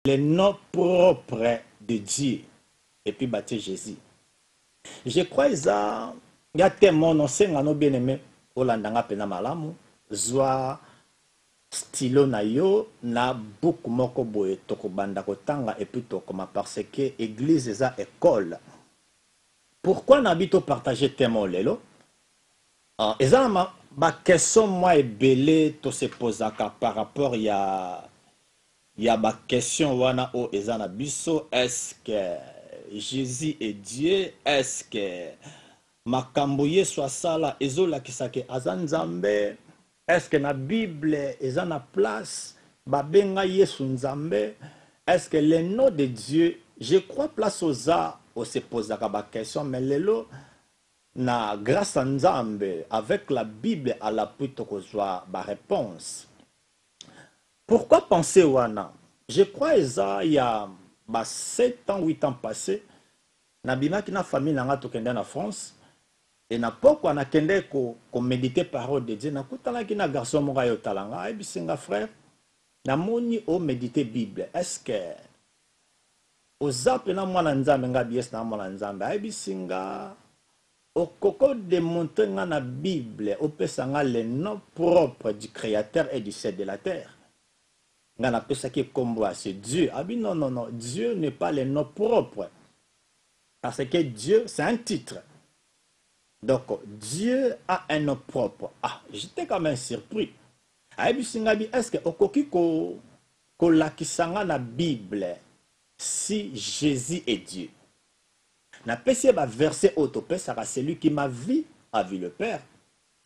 les noms propres de Dieu et puis bâtir Jésus. Je crois que il y a tellement de bien aimé Olandanga pena malamu zwa stylo na yo na beaucoup moko boye toko banda kotanga et puis tokoma parce que église eza école. Pourquoi n'habito partager tellement lelo? Eza ma question moi ebele to se posaka par rapport ya ma question wana o eza na biso, est-ce que Jésus est Dieu? Est-ce que makambo yesu asala ezolakisa ke aza nzambe? Est-ce que na Bible eza na place babenga yesu nzambe? Est-ce que le nom de Dieu, je crois place oza o se posaka ba question, mais lelo na grâce à nzambe avec la Bible à l'appui tokozwa ba réponse. Pourquoi penser wana? Je crois il y a 7 ans, 8 ans passés, nabimaki na famille nanga tokende na France et na poko na kende ko méditer parole de Dieu na kutalaki na garçon moko yo talanga ebisinga frère na moni o méditer Bible. Est-ce que ozape na mwana nzambe nga bies na mwana nzambe ebisinga okoko démontrer nga na Bible opesanga le nom propre du créateur et du ciel de la terre? Nga na pesa ki kombo c'est Dieu. Ah non non non, Dieu n'est pas le nom propre. Parce que Dieu c'est un titre. Donc Dieu a un nom propre. Ah, j'étais quand même surpris. Est-ce que okoki ko lakisanga na Bible si Jésus est Dieu? Na pesi ba verset auto sera celui qui m'a vu a vu le Père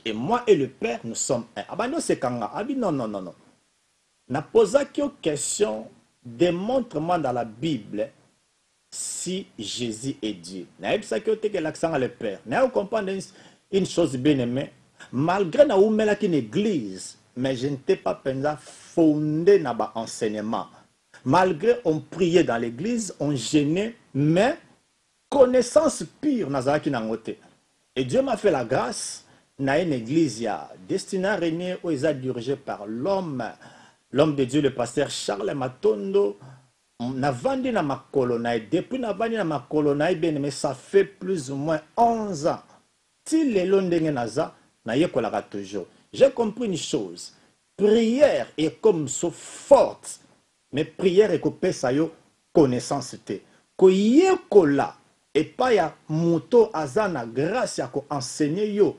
et moi et le Père nous sommes un. Ah bah non c'est kanga. Ah non non non non. Na posa une question, démontre-moi dans la Bible si Jésus est Dieu. Na ebisa ki que l'accent à le Père. Na comprendre une chose bien aimée, malgré na oumela ki une église, mais je n'étais pas pensé fondé dans ba enseignement. Malgré on priait dans l'église, on gênait, mais connaissance pure nazaki nangote. Et Dieu m'a fait la grâce, na une église ya destinée à régner où ils a dirigé par l'homme de Dieu, le pasteur Charles Matondo. Na vandi na makolo na depuis na vandi na makolo na bien mais ça fait plus ou moins 11 ans. Si les londenge naza na yekolaka toujours. J'ai compris une chose. Prière est comme so forte, mais prière est kopé sa yo connaissance te. Ko yekola et pas ya moto azana grâce ya ko enseigner yo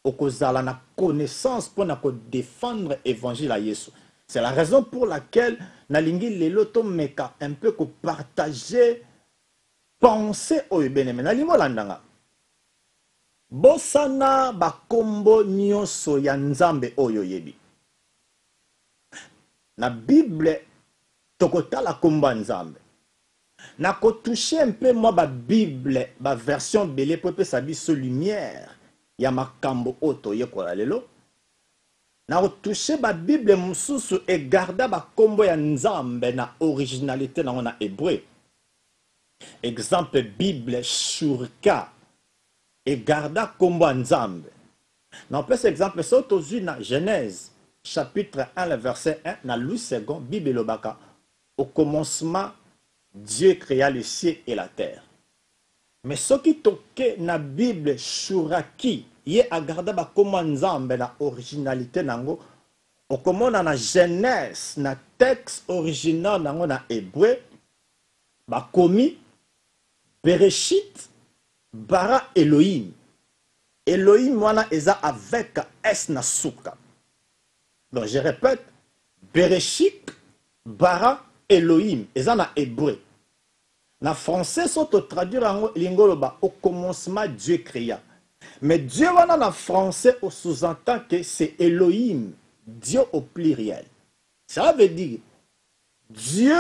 okozala na connaissance pour na ko défendre évangile à Yesu. C'est la raison pour laquelle nalingi lelo to meka un peu ko partager penser o beneme nalingo landanga. Bosana bakombo nyonso ya nzambe oyo yebi. Na Bible tokotala komba nzambe. Na ko toucher un peu moi ba Bible ba version belé pour pesa biso lumière ya makambo oto yekola lelo. Na retouché ba Bible mususu et garda ba kombo ya nzambe na originalité na on hébreu. Exemple Bible Shurka et garda kombo nzambe. Na peut exemple soto na Genèse chapitre 1 le verset 1 na Louis II Bible lobaka. Au commencement Dieu créa le ciel et la terre. Mais ce qui toque na Bible Shuraki ye agarda ba komo nzambe na originalité nango okomona na Genèse na texte original nango na hébreu ba komi Bereshit bara Elohim. Elohim wana eza avec S na suka. Donc je répète, Bereshit bara Elohim eza na hébreu. Na français soto traduire lingoloba au commencement Dieu créa. Mais Dieu wana na français on sous-entend que c'est Elohim, Dieu au pluriel. Ça veut dire Dieu,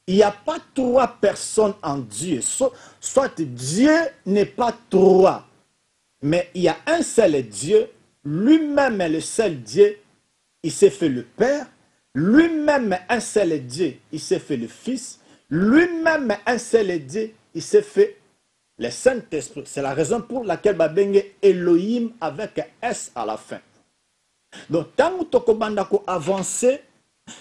il n'y a pas 3 personnes en Dieu. Soit Dieu n'est pas 3, mais il y a un seul Dieu, lui-même est le seul Dieu, il s'est fait le Père, lui-même un seul Dieu, il s'est fait le Fils, lui-même un seul Dieu, il s'est fait le Saint-Esprit. C'est la raison pour laquelle babenge Elohim avec S à la fin. Donc tant que tu as avancé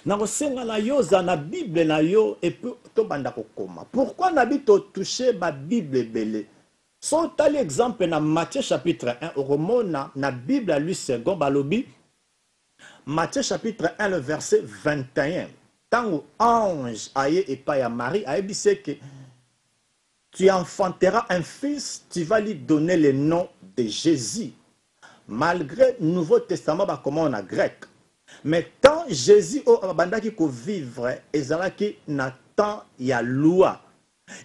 nakosenga na yo za na Bible na yo et puis to banda kokoma. Pourquoi nabi to toucher ba Bible belé? So tali exemple na Matthieu chapitre 1 oromona na Bible à lui second balobi Matthieu chapitre 1 le verset 21. Tant ange aye et pas ya Marie aye bise que tu enfanteras un fils, tu vas lui donner le nom de Jésus. Malgré le Nouveau Testament bah comment on a grec. Mais tant Jésus au bandaki ko vivre ezalaki na temps ya loi.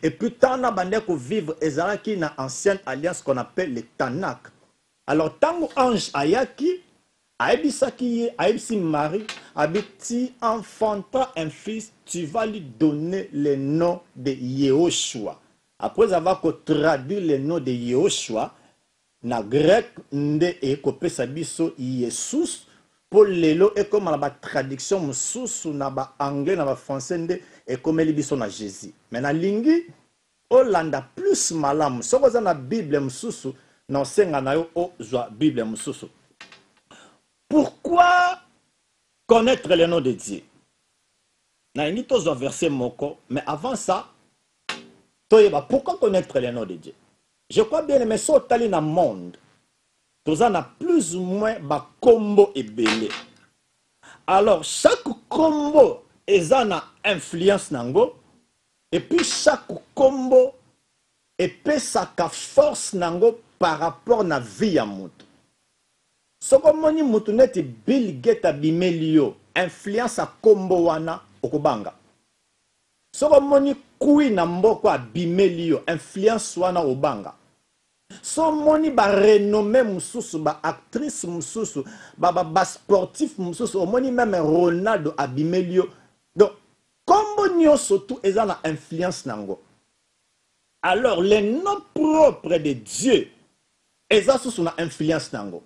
Et puis tant na bandaki ko vivre ezalaki na ancienne alliance qu'on appelle le Tanakh. Alors tant ange ayaki aebisaki aebisi Marie abiti enfanta un fils, tu vas lui donner le nom de Yehoshua. Après avoir traduit le nom de Yehoshua na grec nde ekopesa biso Jesus. Pour lelo et comme la traduction mususu na ba anglais na ba français nde et comme libiso na Jésus. Mais na lingi Hollanda plus malamu. Soko za na Bible mususu na senga na yo o zwa Bible mususu. Pourquoi connaître le nom de Dieu? Na ingi to zo verset moko, mais avant ça toyeba pourquoi connaître le nom de Dieu? Je crois bien mais so tali na monde. Tous en a plus ou moins ba combo et belé. Alors chaque combo est en a influence nango et puis chaque combo est sa force nango par rapport na vie ya mutu. So comme ni mutu neti Bill Gates abimelio influence a combo wana okobanga. So comme ni kui na mboko abimelio influence wana obanga. So moni ba renommé mususu ba actrice mususu ba sportif mususu o moni même Ronaldo abimelio. Donc comme nyo surtout eza na influence nango. Alors les noms propres de Dieu eza sous na influence nango.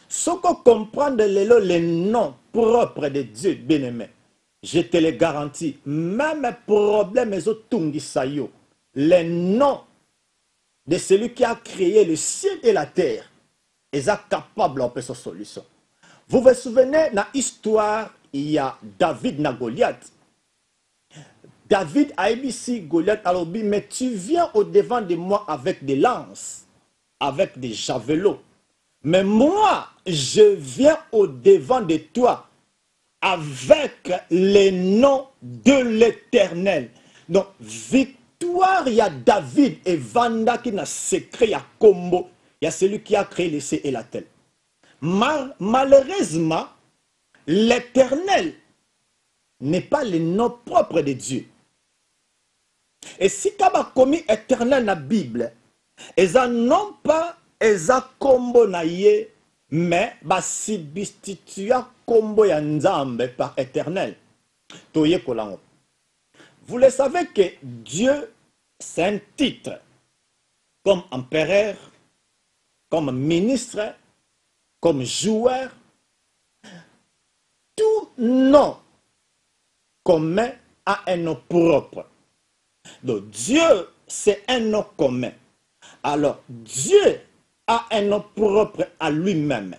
Soko comprendre les noms propres de Dieu bien-aimé. Je te le garantis, même problème ezo tungisa yo. Les noms de celui qui a créé le ciel et la terre, est capable de faire cette solution. Vous vous souvenez, dans l'histoire, il y a David na Goliath. David a ici Goliath, alors mais tu viens au devant de moi avec des lances, avec des javelots. Mais moi, je viens au devant de toi avec les noms de l'Éternel. Donc, victoire. Il y a David et Vanda qui n'a secret, il y a Combo, il y a celui qui a créé le ciel et la terre. Malheureusement, l'Éternel n'est pas le nom propre de Dieu. Et si tu as commis éternel dans la Bible, ils n'ont pas eza Combo na ye, mais substitue Combo ya Nzambe par éternel. Toye kolango. Vous le savez que Dieu, c'est un titre, comme empereur, comme ministre, comme joueur. Tout nom commun a un nom propre. Donc Dieu, c'est un nom commun. Alors Dieu a un nom propre à lui-même.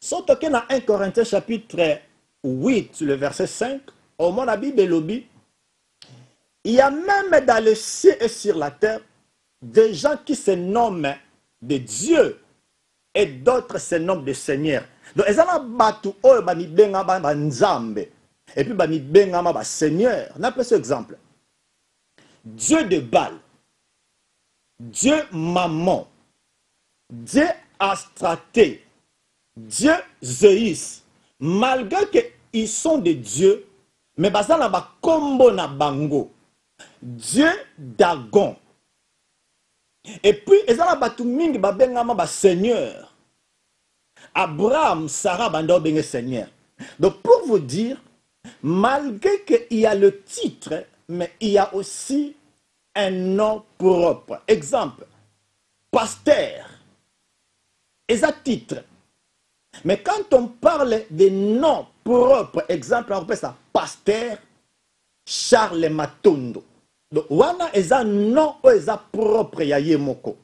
Surtout que dans 1 Corinthiens chapitre 8, le verset 5, au moins la Bible lobby, il y a même dans le ciel et sur la terre des gens qui se nomment de Dieu et d'autres se nomment de Seigneur. Donc, ils ont battu Nzambe et puis ba Seigneur. On a pris ce exemple. Dieu de Baal, Dieu Mammon, Dieu Astraté, Dieu Zeus. Malgré qu'ils sont des dieux, mais ils ont ba combo na bango. Dieu Dagon. Et puis, ils ont battu mingi ba Seigneur. Abraham, Sarah, bando bengue Seigneur. Donc, pour vous dire, malgré qu'il y a le titre, mais il y a aussi un nom propre. Exemple, pasteur. Et un titre. Mais quand on parle de noms propres, exemple, on appelle ça pasteur Charles Matondo. Donc, wana eza nom o eza propre ya ye moko.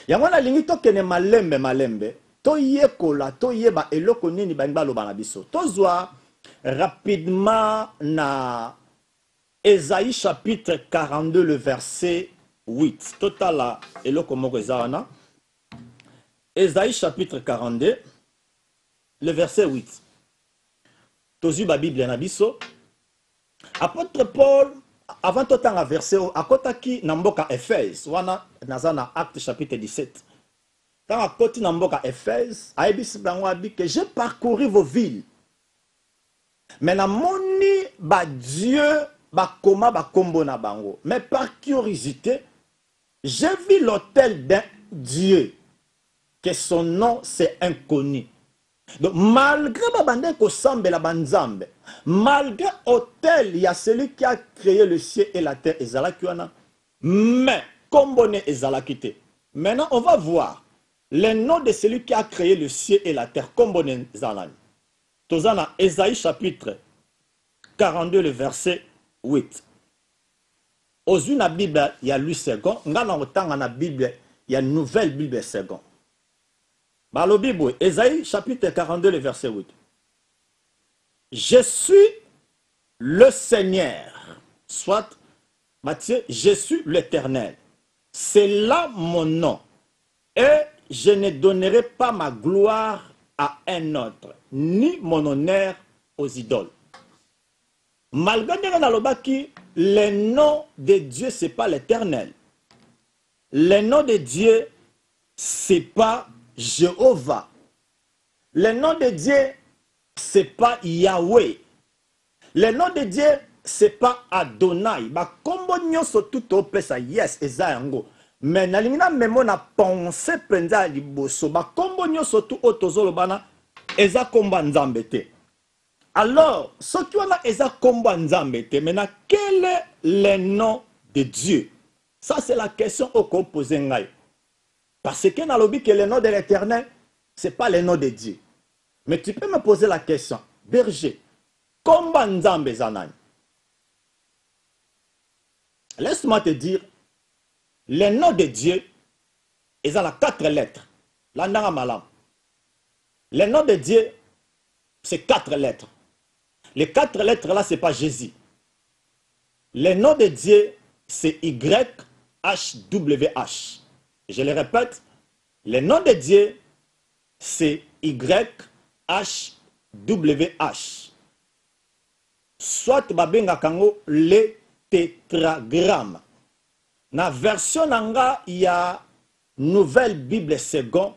Ya wana lingi to kene malembe to yekola to yeba eloko nini bangba lo bana biso. To zwa Rapidement, na Ésaïe chapitre 42, le verset 8. Total, et le comment ezana. Ésaïe chapitre 42, le verset 8. Tozu ba Bible na biso. Apôtre Paul, avant tout temps à verset, à côté qui n'amboka Éphèse, wana nazana acte chapitre 17. Quand à côté n'amboka Éphèse, aïbis bangwabi que j'ai parcouru vos villes. Mais na moni ba Dieu ba koma ba kombo na bango. Mais par curiosité, j'ai vu l'autel d'un Dieu que son nom c'est inconnu. Donc malgré babande ko sambe la banzambe, malgré autel, il y a celui qui a créé le ciel et la terre ezalakiwana. Mais kombone ezalakite. Maintenant on va voir le nom de celui qui a créé le ciel et la terre kombone ezalani. Tozana Ésaïe chapitre 42 le verset 8. Ozu na Bible il y a lui second, ngana otanga na Bible il y a une nouvelle Bible second. Balobi boy, Ésaïe chapitre 42 le verset 8. Je suis le Seigneur, soit Matthieu, je suis l'Éternel. C'est là mon nom. Et je ne donnerai pas ma gloire à un autre, ni mon honneur aux idoles. Malgré que le nom de Dieu, ce n'est pas l'Éternel. Le nom de Dieu, ce n'est pas Jéhovah. Le nom de Dieu, ce n'est pas Yahweh. Le nom de Dieu, ce n'est pas Adonai. Ba kombo nyonso tout opesa yes eza yango. Mais nalingina memo na pensé penza liboso. Ba kombo nyonso tout otozolo bana eza kombo nzambe te. Alors, ce qui on a eza kombo nzambe te. Maintenant, quel est le nom de Dieu? Ça c'est la question au qu'on pose ngai. Parce que dans le que le nom de l'Éternel, ce n'est pas le nom de Dieu. Mais tu peux me poser la question, berger, kombo nzambe zanani? Laisse-moi te dire, le nom de Dieu, ils ont la 4 lettres. Le nom de Dieu, c'est 4 lettres. Les 4 lettres là, ce n'est pas Jésus. Le nom de Dieu, c'est YHWH. Je le répète, le nom de Dieu, c'est YHWH. Soit babenga kango le tétragramme. Dans la version nanga, il y a Nouvelle Bible Second.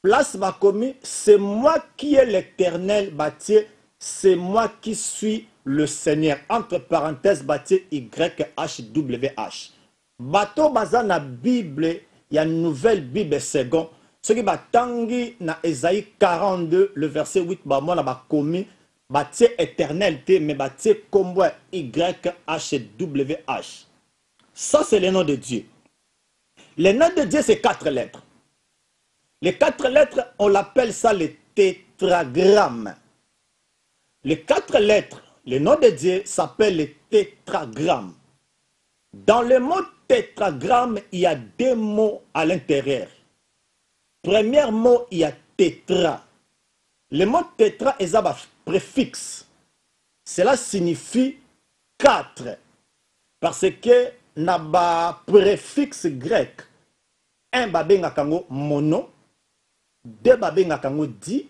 Place Bakomi, c'est moi qui est l'Éternel bâti, c'est moi qui suis le Seigneur. Entre parenthèses, bâti YHWH. Bato baza na Bible, il y a une Nouvelle Bible Second. Ce qui batangi na Ésaïe 42, le verset 8, moi na bakomi, bâti éternel, mais bâti combo YHWH. Ça, c'est le nom de Dieu. Le nom de Dieu, c'est 4 lettres. Les 4 lettres, on l'appelle ça le tétragramme. Les 4 lettres, le nom de Dieu s'appelle le tétragramme. Dans le mot tétragramme, il y a 2 mots à l'intérieur. Premier mot, il y a tétra. Le mot tétra est un préfixe. Cela signifie 4. Parce que naba préfixe grec. 1 babenga kango mono, 2 babenga kango di,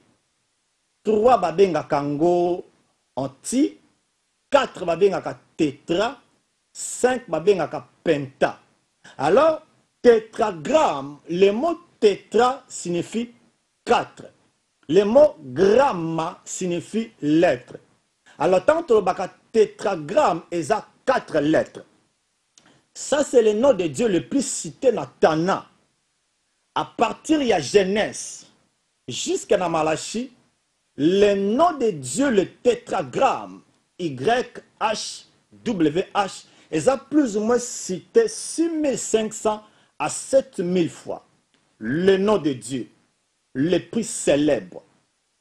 3 babenga kango anti, 4 babenga ka tétra, 5 babenga ka penta. Alors, tétragramme, le mot tétra signifie 4. Le mot gramma signifie lettre. Alors, tant que le tétragramme est à 4 lettres. Ça, c'est le nom de Dieu le plus cité dans Tana. À partir de Genèse jusqu'à Malachi, le nom de Dieu, le tétragramme, YHWH, est plus ou moins cité 6500 à 7000 fois. Le nom de Dieu, le plus célèbre.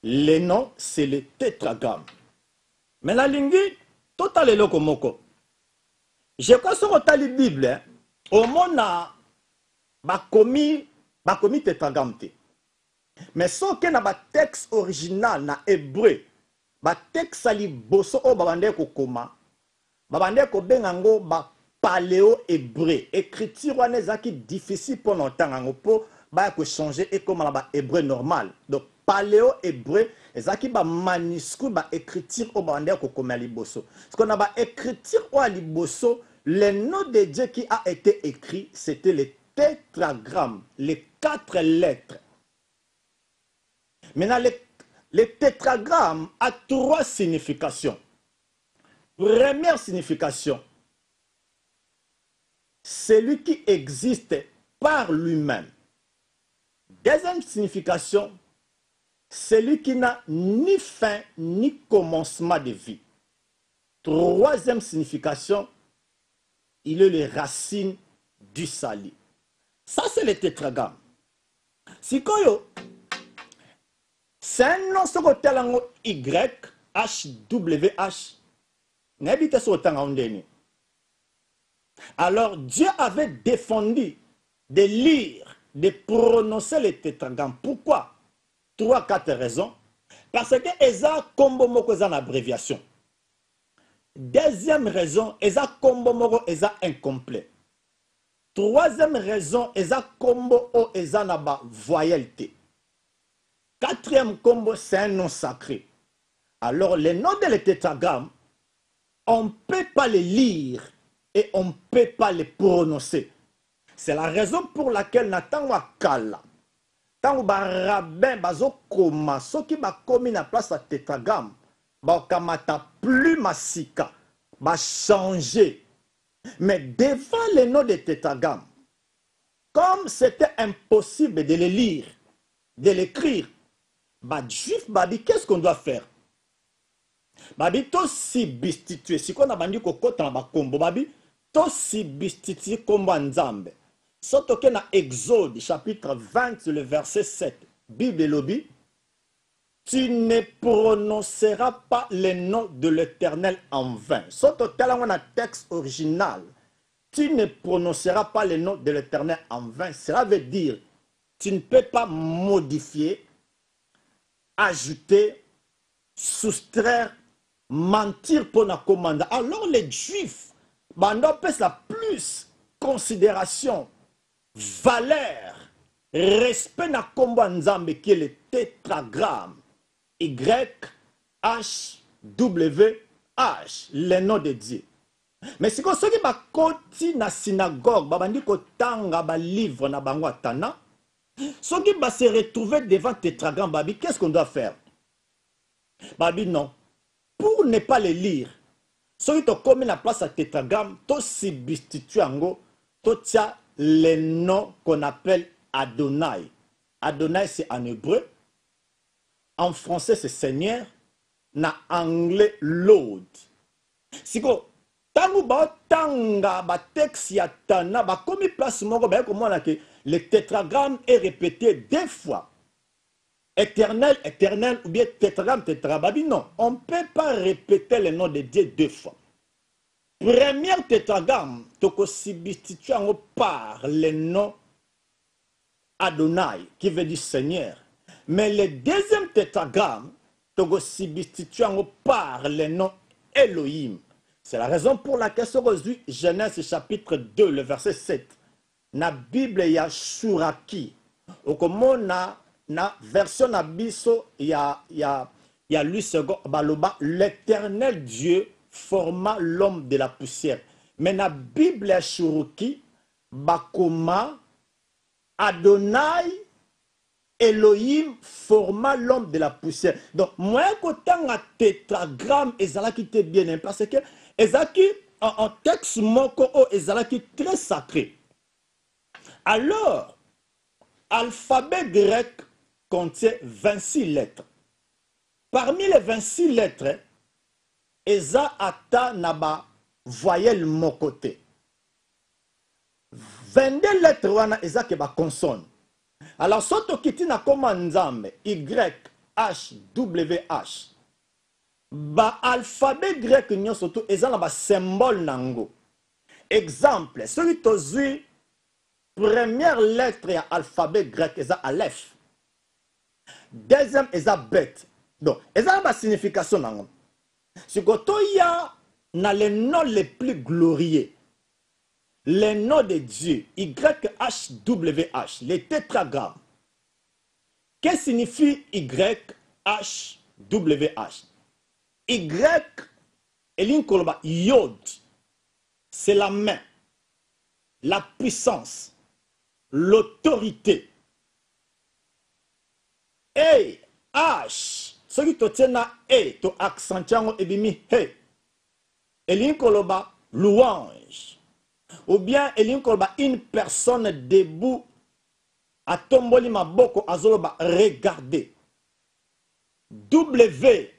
Le nom, c'est le tétragramme. Mais la lingui, total est le komoko. Je crois que sur la Bible, au monde a commis tétragramme. Mais ce qui est dans le texte original, dans l'hébreu, ba texte ali boso o babande ko koma babande ko bengango ba paléo hébreu écriture wana ezaki difficile pour longtemps ngo po ba ko changer et comme ba hébreu normal donc paléo hébreu ezaki ba manuscrit ba écriture o babande ko koma liboso ce qu'on a ba écriture o liboso le nom de Dieu qui a été écrit c'était le tétragramme les 4 lettres. Maintenant le tétragramme a 3 significations. Première signification, celui qui existe par lui-même. Deuxième signification, celui qui n'a ni fin ni commencement de vie. Troisième signification, il est les racines du sali. Ça, c'est le tétragramme. Si c'est un nom sur le Y, HWH, n'habite sur le. Alors, Dieu avait défendu de lire, de prononcer le tétragramme. Pourquoi? 3-4 raisons. Parce que eza combo moko eza na abréviation. Deuxième raison, eza combo moko eza incomplet. Troisième raison, eza combo o eza na ba voyelle. Quatrième combo, c'est un nom sacré. Alors, les noms de le tétragramme, on ne peut pas les lire et on ne peut pas les prononcer. C'est la raison pour laquelle Nathan Wakala, tant que rabbin bazo koma, ceux qui ba commis na place à tétragramme, ba kamata plus masika, ba changer. Mais devant les noms de tétragramme, comme c'était impossible de les lire, de l'écrire, bah juif babi qu'est-ce qu'on doit faire? Babi to substituer si qu'on a bandi kokota na bakombo babi to substituer kombo nzambe. Soto ke na Exode chapitre 20 le verset 7 Bible lobby tu ne prononceras pas le nom de l'Éternel en vain. Soto tellement na texte original tu ne prononceras pas le nom de l'Éternel en vain. Cela veut dire tu ne peux pas modifier, ajouter, soustraire, mentir pour la commande. Alors les juifs, on peut la plus considération, valeur, respect na combo nzambe qui est le tétragramme YHWH, le nom de Dieu. Mais si ceux qui ba koti na synagogue, ba bandi ko tanga ba livre na bango atana, ceux qui va se retrouver devant tétragramme, babi, qu'est-ce qu'on doit faire? Babi, non. Pour ne pas les lire, ceux qui ont commis la place à tétragramme, tu substitues en gros, tu as les noms qu'on appelle Adonai. Adonai, c'est en hébreu. En français, c'est Seigneur. En anglais, Lord. Si vous tangu ba tanga ba texte ya tana ba komi place moko ba comment là que le tétragramme est répété 2 fois. Éternel, éternel ou bien tétragramme, tétragramme. Non, on ne peut pas répéter le nom de Dieu 2 fois. Premier tétragramme, tu peux substituer par le nom Adonai qui veut dire Seigneur. Mais le deuxième tétragramme, tu peux substituer par le nom Elohim. C'est la raison pour laquelle aujourd'hui, Genèse chapitre 2, le verset 7, na Bible ya Shuraki. Au comment na version na biso ya lui second baloba l'Éternel Dieu forma l'homme de la poussière. Mais na Bible ya Shuraki bakoma Adonai Elohim forma l'homme de la poussière. Donc moi quand un tétragramme ezalaki te bien parce que ezalaki en texte moko o ezalaki très sacré. Alors alphabet grec contient 26 lettres. Parmi les 26 lettres, eza ata naba voyelle mokote. 22 lettres wana eza ke ba consonne. Alors soto kiti na koma nzambe YHWH. Ba alphabet grec nyo surtout eza na ba symbole nango. Exemple, celui tozui première lettre ya alphabet grec eza Aleph. Deuxième eza Bet. Donc, et ça a la signification. Si il y a les noms les plus glorieux, les noms de Dieu, YHWH, les tétragrammes. Qu'est-ce que signifie YHWH? Y, Yod, c'est la main, la puissance, l'autorité. Et H, ce qui te tient à E, tu accentues et bimi he. Elinkoloba, louange. Ou bien Elinkoloba, une personne debout à tomboli maboko azoloba, regardez. W,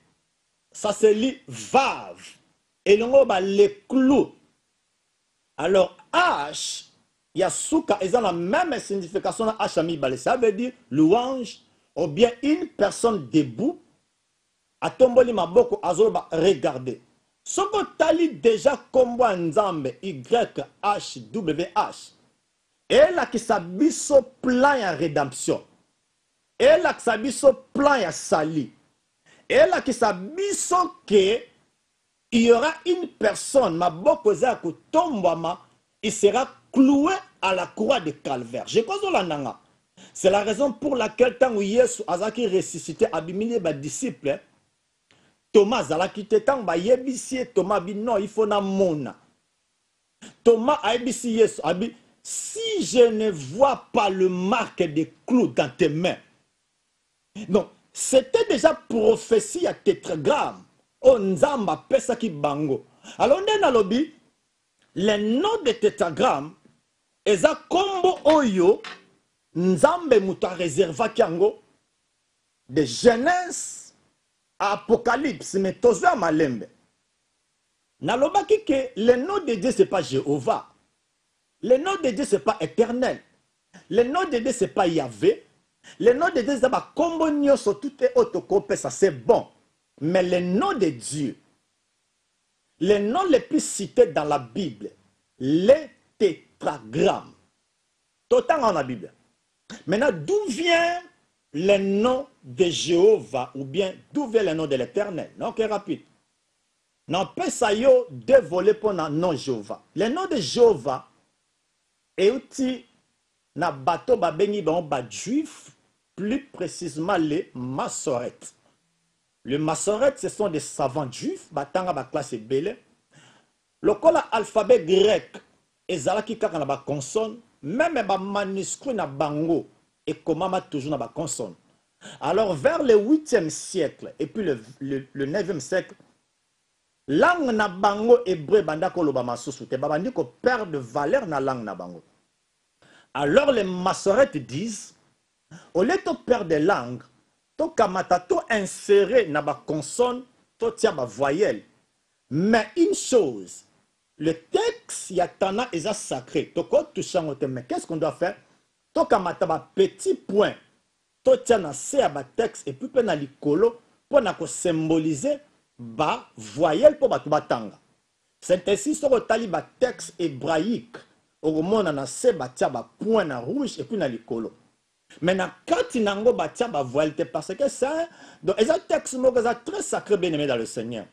ça se lit vave. Elinkoloba, les clous. Alors H, il y a souka, ils ont la même signification à H amibale. Ça veut dire louange. Ou bien une personne debout, à tomboli maboko azoloba, regardez. Ce que tu as déjà comme Nzambe, YHWH, et là qui s'habille sur plan de rédemption, et là qui s'habille sur plan de salut, et là qui s'habille sur que il y aura une personne, maboko zako tombama, il sera cloué à la croix de Calvaire. Je pense que la c'est la raison pour laquelle, tant que Jésus a ressuscité, abimili les disciples, Thomas a quitté tant que Yébissi, Thomas dit non, il faut na mona. Thomas a dit si je ne vois pas le marque des clous dans tes mains. Donc, c'était déjà prophétie à tétragramme. On nzamba pesa ki bango. Alors, on a lobby, les noms de tétragramme, eza kombo oyo, nzambe muta réserva kiango, de Genèse à Apocalypse, mais toza malembe. Nalobaki que le nom de Dieu, ce n'est pas Jéhovah. Le nom de Dieu, ce n'est pas éternel. Le nom de Dieu, ce n'est pas Yahvé. Le nom de Dieu, c'est pas kombo nyoso, tout est autocopé, ça c'est bon. Mais le nom de Dieu, les noms les plus cités dans la Bible, les tétragrammes. Tout dans la Bible. Maintenant, d'où vient le nom de Jéhovah ou bien d'où vient le nom de l'Éternel? Donc, rapide. Non, pas ça yo deux volets pour le nom Jéhovah. Le nom de Jéhovah est outil na bateau babengi ba juif, plus précisément les massorettes. Les massorettes, ce sont des savants juifs, batanga ba classe belé. Le alphabet grec, ezalaki kaka na ba consonne, même ba manuscrit na bango et comment toujours na ba consonne. Alors vers le 8e siècle et puis le 9e siècle, langue na bango hébreu banda ko loba masusu te babandi ko perdre de valeur na langue na bango. Alors les massorettes disent, au lieu de perdre des langues, to kamata to insérer na ba consonne, to tia ba voyelle. Mais une chose, le texte yatana est sacré. To ko touchant au thème, mais qu'est-ce qu'on doit faire? To kamata ba petit point, to tia na se ba texte et puis pe na likolo pour na ko symboliser ba voyelle pour ba batanga. C'est ainsi sur le tali ba texte hébraïque. Au monde na se ba tia ba point na rouge et puis na likolo. Maintenant, quand il n'ango batia ba voile parce que ça, donc les textes très sacré bien aimé dans le Seigneur.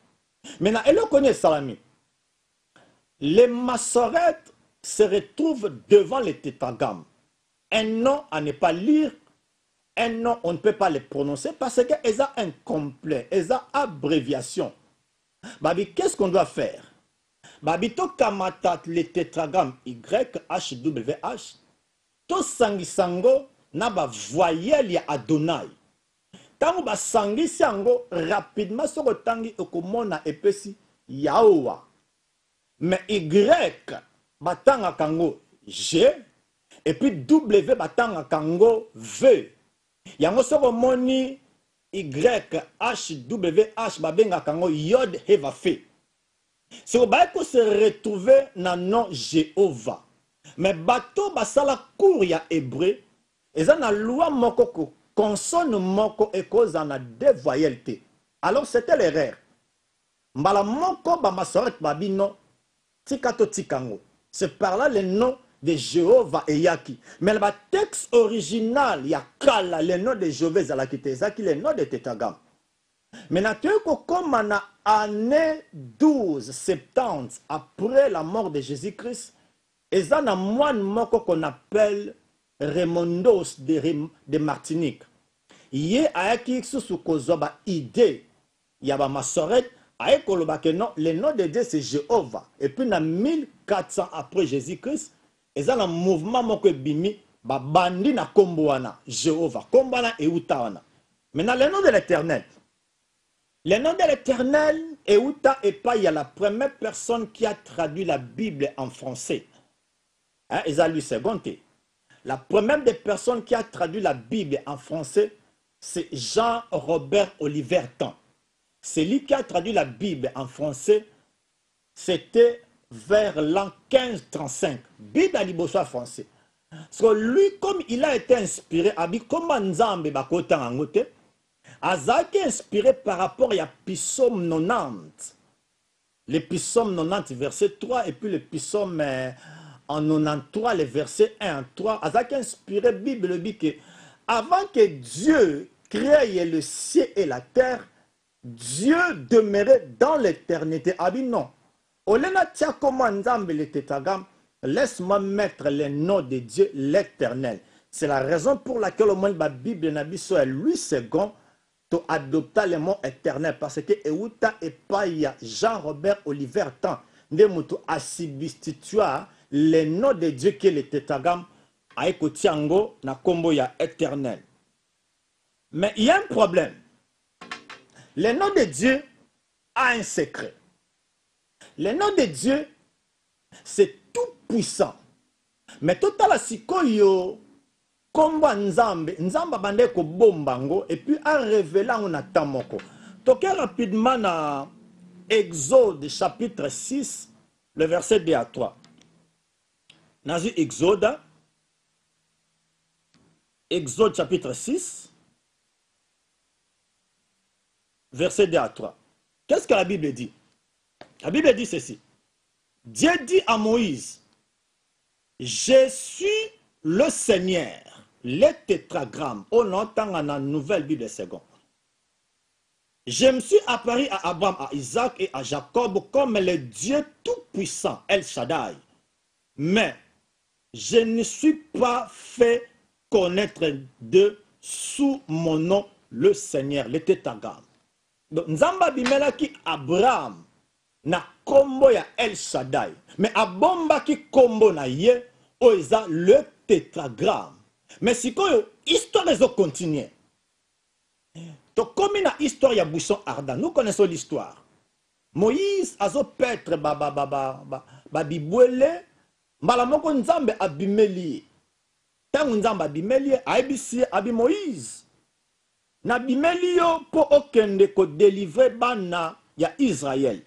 Maintenant, elle le connaît Salami. Les massorettes se retrouvent devant les tétragrammes. Un nom à ne pas lire, un nom on ne peut pas les prononcer parce qu'elles ont un complet, elles ont abréviation. Babi, qu'est-ce qu'on doit faire? Babi, to kamata les tétragrammes YHWH, to sangisango na ba voyelle ya Adonai. Tango ba sangisi yango rapidement so tangi okomona epesi Yaowa. Mais Y batanga kango G et puis W batanga kango V. Yango so moni YHWH babenga kango Yod Heva Fe. Si vous voulez se retrouver dans le nom Jéhovah. Mais bateau basala cour ya hébreu. Et ça na loi moko consonne moko et cause en a deux voyelles. Alors c'était l'erreur. Mbala moko ba masoret babino tikato tikango. C'est par là le nom de Jéhovah et Yaki. Mais le texte original, il y a Kala, le nom de Jéhovah Zalakite, Zaki, le nom de Tétragrammes. Maintenant, comme en année 1270 après la mort de Jésus-Christ, et ça a moine moko qu'on appelle Raimondos de Martinique. Yé ayaki sous kozoba idée, yaba masoret, aye koloba que non, le nom de Dieu c'est Jéhovah. Et puis dans 1400 après Jésus-Christ, et ça un mouvement moko bimi, ba bandi na komboana, Jéhovah, kombana et utawana. Maintenant le nom de l'Éternel. Le nom de l'Éternel, Euta et pas, il y a la première personne qui a traduit la Bible en français. Hein, Esaü Segonte. La première des personnes qui a traduit la Bible en français, c'est Jean-Robert Olivertan. C'est lui qui a traduit la Bible en français, c'était vers l'an 1535. Bible à l'Ibosoa français. Parce que lui, comme il a été inspiré, comme Nzambe Bakota Angote, Azaki inspiré par rapport à Psaume 90. Le Psaume 90, verset 3, et puis le Psaume en 93, le verset 1 à 3. Azaki inspiré Bible dit que avant que Dieu crée le ciel et la terre, Dieu demeurait dans l'éternité. Abi non. Olena tia comment Nzambe le tétagam, laisse-moi mettre le nom de Dieu l'éternel. C'est la raison pour laquelle au moins la Bible n'a pas lui second to adopta le mot éternel parce que Euta et Paya Jean-Robert Olivertan de mutu a substitua le nom de Dieu qui est le tétagam a ekotiango na kombo ya éternel. Mais il y a un problème. Le nom de Dieu a un secret. Le nom de Dieu, c'est tout puissant. Mais tout à la sikoyo, kombo Nzambe, Nzamba bande ko bombango, et puis en révélant on attend moko. Toquez rapidement dans Exode chapitre 6, le verset 2 à 3. Dans Exode chapitre 6, verset 2 à 3. Qu'est-ce que la Bible dit? La Bible dit ceci. Dieu dit à Moïse, je suis le Seigneur, le tétragramme. On entend dans la nouvelle Bible seconde. Je me suis apparu à Abraham, à Isaac et à Jacob comme le Dieu tout-puissant, El Shaddai. Mais je ne suis pas fait connaître de sous mon nom le Seigneur, le tétragramme. Donc, Nzamba bimelaki Abraham na kombo ya El Shaddai. Mais abomba ki kombo na ye, oeza le tétragramme. Mais si quoi, histoire les continue. Donc, comme une histoire ya buisson ardent, nous connaissons l'histoire. Moïse a zo petre bibwele, malamoko nzambe abimeli. Tant nzambe abimeli, aibisi abi Moïse. Na bimeli yo po okende ko délivrer bana ya Israël.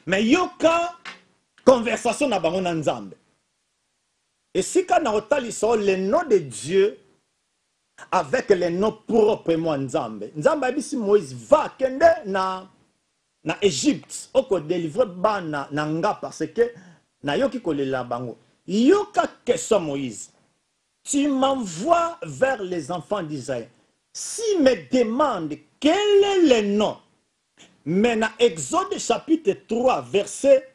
Mais yoka conversation na bango na nzambe. Et si quand on a le nom de Dieu avec le nom propre moi nzambe. Nzambe abisi Moïse va kende na Égypte oko délivrer bana na nga parce que na yoki kolela bango. Yoka question Moïse. Tu m'envoies vers les enfants d'Israël. S'ils me demandent quel est le nom, mais dans Exode chapitre 3, verset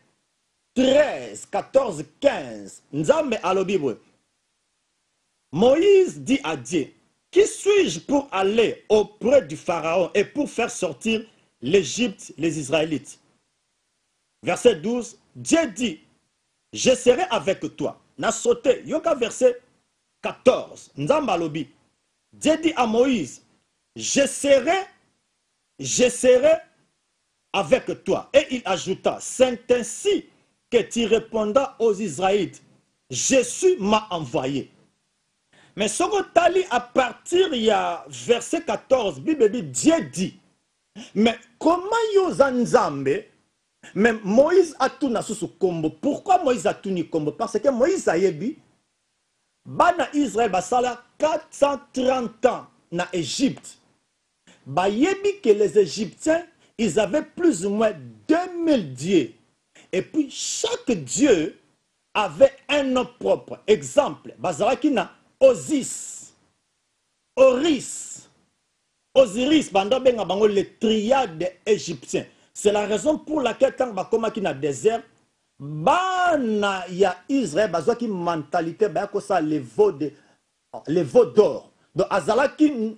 13, 14, 15, Nzambe alobi. Moïse dit à Dieu, qui suis-je pour aller auprès du Pharaon et pour faire sortir l'Égypte, les Israélites? Verset 12, Dieu dit, je serai avec toi. Na sauté, yoka verset 14, Nzambe alobi. Dieu dit à Moïse, je serai avec toi. Et il ajouta, c'est ainsi que tu répondras aux Israélites, Jésus m'a envoyé. Mais ce que tu à partir il y a verset 14, Bible dit, Dieu dit, mais comment yoza Nzambe, mais Moïse a tout na sous combo. Pourquoi Moïse a tout ni combo? Parce que Moïse a yebi, bana Israël basala 430 ans na Égypte. Ba yebi que les Égyptiens, ils avaient plus ou moins 2000 dieux. Et puis chaque dieu avait un nom propre. Exemple, bazalaki na Osis, Oris, Osiris, banda benga bango les triades égyptiens. C'est la raison pour laquelle tant bakoma ki na désert, bana ya Israël bazwa ki mentalité ba ko sa les veaux d'or. Donc azalaki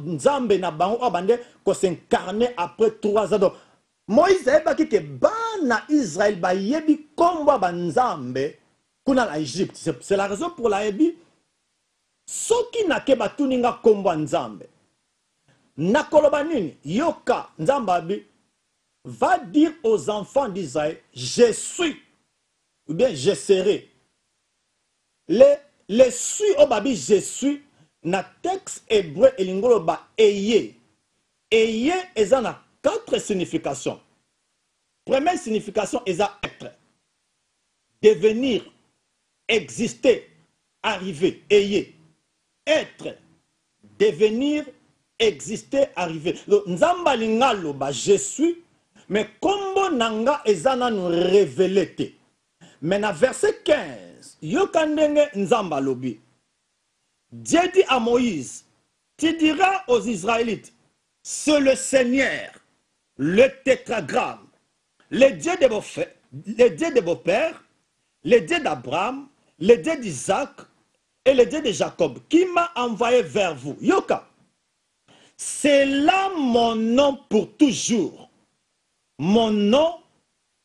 nzambe na bango abande ko s'incarner après 3 ans. Donc Moïse ebaki ke bana Israël ba yebi kombo ba nzambe kuna na Égypte. C'est la raison pour la yebi soki na ke batuninga kombo nzambe. Nakoloba nini yoka nzambabi va dire aux enfants d'Israël, je suis, ou bien je serai. Les suis au babi, je suis, na texte hébreu et lingolo ba eye. Eye est en 4 significations. Première signification est à être, devenir, exister, arriver. Eye, être, devenir, exister, arriver. Nzamba lingalo ba je suis. Mais kombo nanga ezana nous révélé. Mais dans verset 15, yokandenge nzamba lobi. Dieu dit à Moïse, tu diras aux Israélites, c'est le Seigneur, le tétragramme, le Dieu de vos pères, le Dieu d'Abraham, le Dieu d'Isaac et le Dieu de Jacob, qui m'a envoyé vers vous. Yoka, c'est là mon nom pour toujours. Mon nom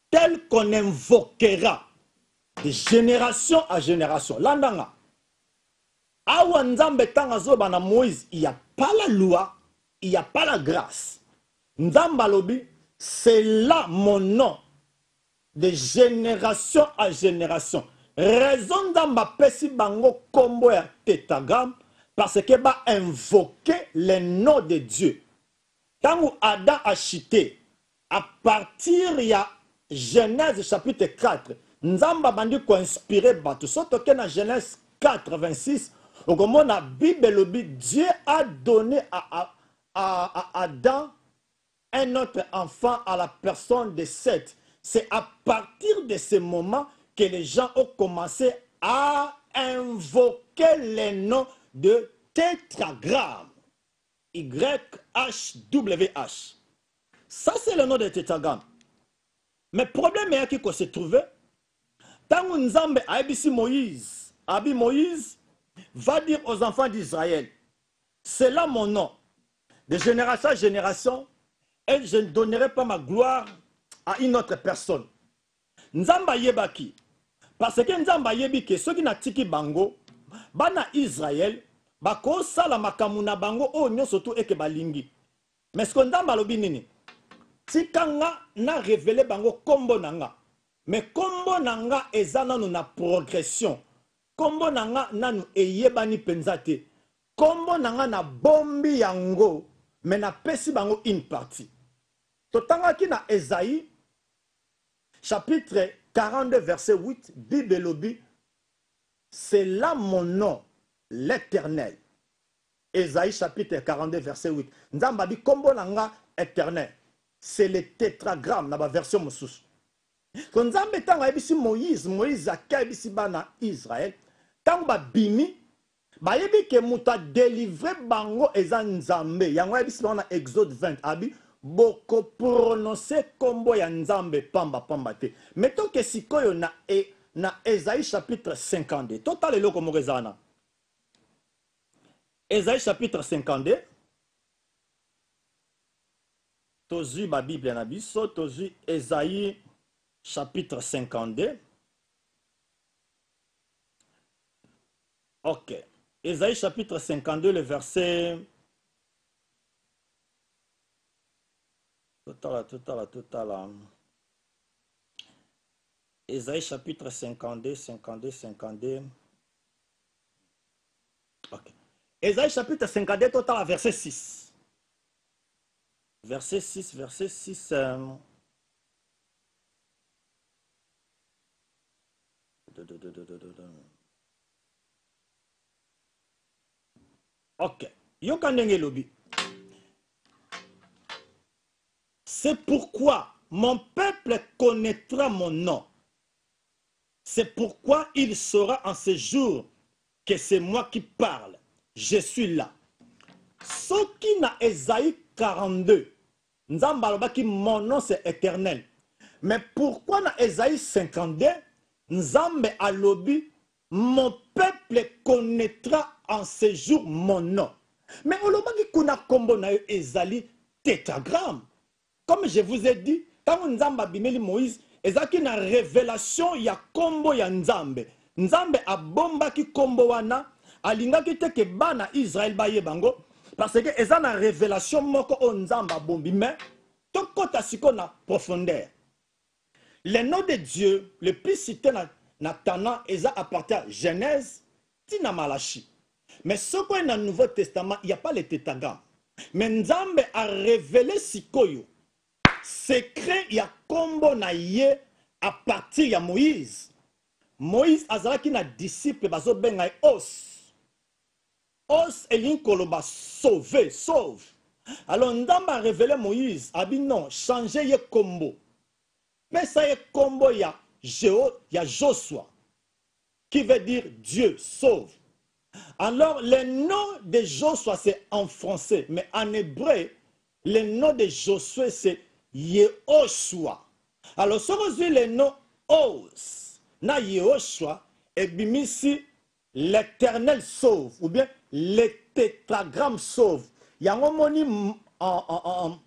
tel qu'on invoquera de génération à génération. Landanga. Awa nzambe tanga zoba na Moïse, il n'y a pas la loi, il n'y a pas la grâce. Nzamba lobi, c'est là mon nom de génération à génération. Raison nzamba pesi bango kombo ya tétragramme parce que ba invoquer le nom de Dieu. Tangu Adam a chité, à partir de Genèse chapitre 4, Nzamba bandi ko inspiré bato. Soto ke na Genèse 4, 26, au moment la Bible, Dieu a donné à Adam un autre enfant à la personne de Seth. C'est à partir de ce moment que les gens ont commencé à invoquer les noms de tétragramme. YHWH. Ça, c'est le nom de tétragramme. Mais le problème est qu'il se trouvait. Tant que Nzambe a dit Moïse, Moïse va dire aux enfants d'Israël, c'est là mon nom. De génération à génération, et je ne donnerai pas ma gloire à une autre personne. Nzamba yebaki. Parce que Nzamba yebiki, ceux qui n'a tiki bango, bana Israël, bako sala makamuna bango, oh nyo surtout eke balingi. Mais ce qu'on Nzamba lobi nini? Tikanga na révélé bango kombo nanga. Mais kombo nanga ezana nous na progression. Kombo nanga nanu eyebani penzate. Kombo nanga na bombi yango. Mais na pesi bango une partie. Totanga ki na Esaïe, chapitre 42, verset 8, Bible lobi, c'est là mon nom, l'Éternel. Esaïe, chapitre 42, verset 8. Nzamba bi kombo nanga éternel. C'est le tétragramme dans la version Moussous. Quand Nzambe tanga ebisi Moïse aka ebisi bana Israël, tant ba bimi, ba yebi ke muta délivrer bango eza Nzambe. Yango ebisi na Exode 20 abi boko prononcer kombo ya Nzambe pamba pamba te. Mettons que sikoyo na Esaïe chapitre 52. Total eloko mo rezana. Esaïe chapitre 52. Tozu ma Bible na biso, tozu Esaïe chapitre 52. Ok. Esaïe chapitre 52, le verset... Total. Esaïe chapitre 52. Ok. Esaïe chapitre 52, total, verset 6. Verset 6. Ok. Yokandenge lobi. C'est pourquoi mon peuple connaîtra mon nom. C'est pourquoi il saura en ce jour que c'est moi qui parle. Je suis là. Soki na Esaïe 42, Nzamba alobaki mon nom c'est éternel. Mais pourquoi na Esaïe 52, Nzambe alobi mon peuple connaîtra en ce jour mon nom. Mais olobaki kuna kombo na yo ezali tétragramme. Comme je vous ai dit, quand Nzamba bimeli Moïse, ezaki na révélation ya kombo ya Nzambe. Nzambe abombaki kombo wana, alingaki te ke bana Israël baye bango, parce que eza na révélation moko o Nzamba bombi, mais tokota siko na profondeur. Les noms de Dieu, le plus cité na Tana, eza appartient à Genèse, tina Malachi. Mais ce qu'on est dans le Nouveau Testament, il n'y a pas le tétragramme. Mais Nzambe a révélé sikoyo. Secret, il y a kombo na ye à partir de Moïse. Moïse azalaki na disciple bazo benga os. Os elin koloba sauver, sauve. Alors Nzambe a révélé Moïse, a dit non, changer ye kombo. Mais ça y est kombo ya Joshua, qui veut dire Dieu sauve. Alors le nom de Joshua c'est en français, mais en hébreu, le nom de Josué c'est Yehoshua. Alors si vous avez le nom Os, na Yehoshua, et bimisi l'éternel sauve, ou bien le tétragramme sauve. Il y a un moment en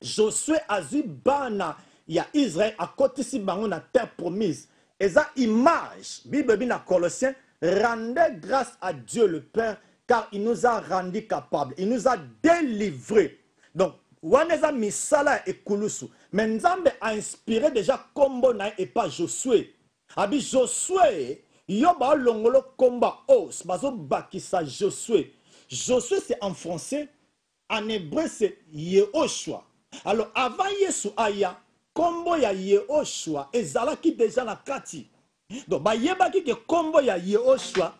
Josué a dit bana. Il y a Israël à côté de la terre promise. Et ça, image, Bible na Colossiens, rendez grâce à Dieu le Père, car il nous a rendus capables. Il nous a délivrés. Donc, Waneza Misala et Kulusu. Mais Nzambe a inspiré déjà Kombo na et pas Josué. Abi Josué, yoba longolo komba os, bazo bakisa Josué. Josué c'est en français, en hébreu c'est Yehoshua. Alors, avant Yesu Aya, kombo ya Yehoshua ezalaki déjà na kati. Donc bayebaki ke kombo ya Yehoshua